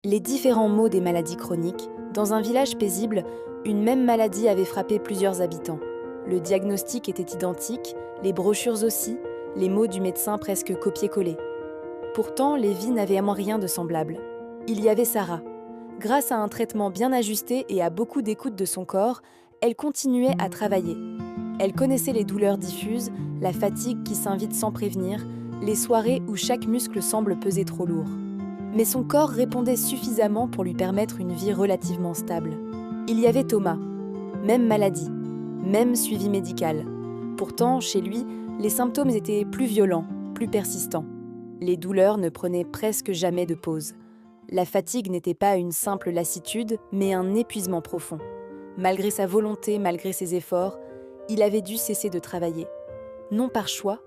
Les différents maux des maladies chroniques, dans un village paisible, une même maladie avait frappé plusieurs habitants. Le diagnostic était identique, les brochures aussi, les mots du médecin presque copiés-collés. Pourtant, les vies n'avaient rien de semblable. Il y avait Sarah. Grâce à un traitement bien ajusté et à beaucoup d'écoute de son corps, elle continuait à travailler. Elle connaissait les douleurs diffuses, la fatigue qui s'invite sans prévenir, les soirées où chaque muscle semble peser trop lourd. Mais son corps répondait suffisamment pour lui permettre une vie relativement stable. Il y avait Thomas. Même maladie, même suivi médical. Pourtant, chez lui, les symptômes étaient plus violents, plus persistants. Les douleurs ne prenaient presque jamais de pause. La fatigue n'était pas une simple lassitude, mais un épuisement profond. Malgré sa volonté, malgré ses efforts, il avait dû cesser de travailler. Non par choix,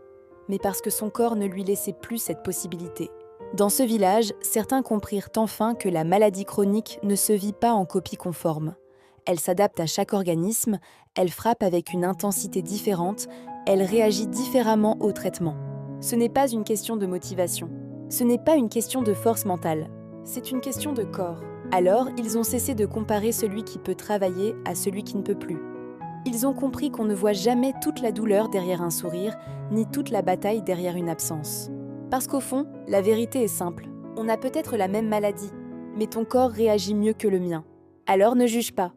mais parce que son corps ne lui laissait plus cette possibilité. Dans ce village, certains comprirent enfin que la maladie chronique ne se vit pas en copie conforme. Elle s'adapte à chaque organisme, elle frappe avec une intensité différente, elle réagit différemment au traitement. Ce n'est pas une question de motivation, ce n'est pas une question de force mentale, c'est une question de corps. Alors, ils ont cessé de comparer celui qui peut travailler à celui qui ne peut plus. Ils ont compris qu'on ne voit jamais toute la douleur derrière un sourire, ni toute la bataille derrière une absence. Parce qu'au fond, la vérité est simple. On a peut-être la même maladie, mais ton corps réagit mieux que le mien. Alors ne juge pas.